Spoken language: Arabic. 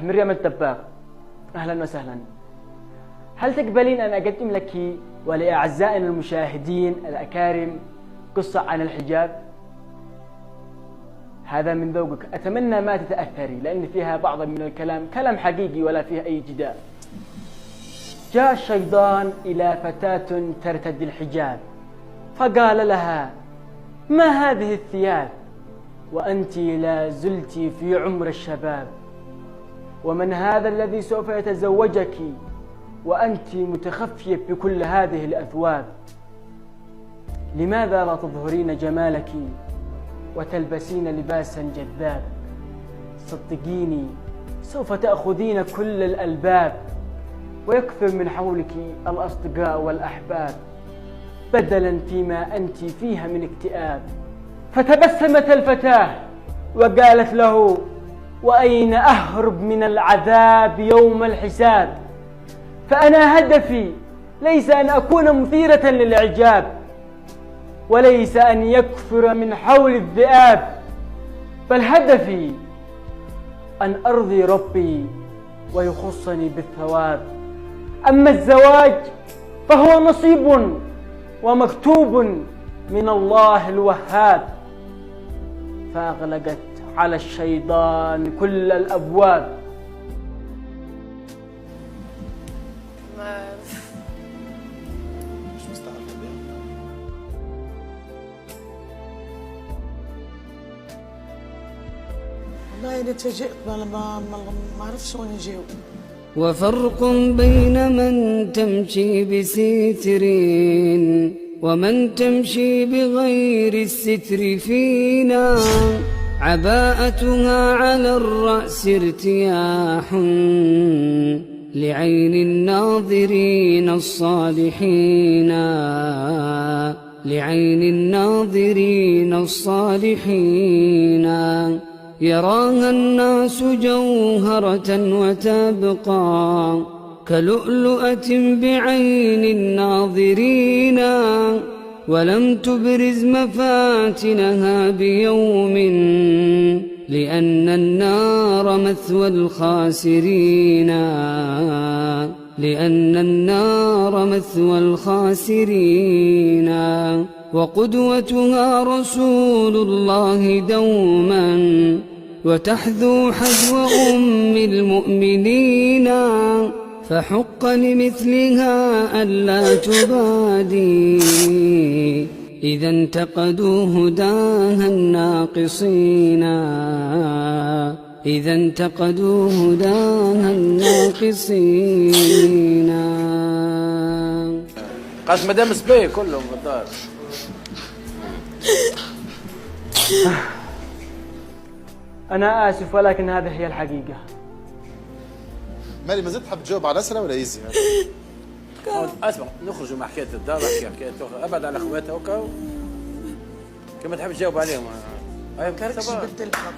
مريم الدباغ، أهلا وسهلا. هل تقبلين أن أقدم لك ولأعزائنا المشاهدين الأكارم قصة عن الحجاب؟ هذا من ذوقك، أتمنى ما تتأثري لأن فيها بعض من الكلام كلام حقيقي ولا فيها أي جدال. جاء الشيطان إلى فتاة ترتدي الحجاب فقال لها: ما هذه الثياب وأنت لا زلت في عمر الشباب؟ ومن هذا الذي سوف يتزوجك وأنت متخفية بكل هذه الأثواب؟ لماذا لا تظهرين جمالك وتلبسين لباسا جذاب؟ صدقيني سوف تأخذين كل الألباب ويكثر من حولك الأصدقاء والأحباب بدلا فيما أنت فيها من اكتئاب. فتبسمت الفتاة وقالت له: وأين أهرب من العذاب يوم الحساب؟ فأنا هدفي ليس أن أكون مثيرة للإعجاب، وليس أن يكثر من حول الذئاب، بل هدفي أن أرضي ربي ويخصني بالثواب. أما الزواج فهو نصيب ومكتوب من الله الوهاب. فأغلقت على الشيطان كل الأبواب. مش مستعد والله أنا تفاجئت، ما أعرفش وين نجاوب. وفرق بين من تمشي بستر ومن تمشي بغير الستر فينا. عباءتها على الرأس ارتياح لعين الناظرين الصالحين، لعين الناظرين الصالحين. يراها الناس جوهرة وتبقى كلؤلؤة بعين الناظرين، ولم تبرز مفاتنها بيوم لأن النار مثوى الخاسرين، لأن النار مثوى الخاسرين. وقدوتها رسول الله دوما وتحذو حذو أم المؤمنين، فحق لمثلها ألا تبادي إذا انتقدوا هداها الناقصين، إذا انتقدوا هداها الناقصين. قاس مدام سبي كلهم بالدار. أنا آسف ولكن هذه هي الحقيقة. مالي ما زلت حاب تجاوب على الأسئلة ولا إيزي؟ اسمع، نخرجوا مع حكاية الدار، احكي حكاية أخرى، أبعد على أخواتها وكا كما تحب تجاوب عليهم. ما كاركش بالتلفون.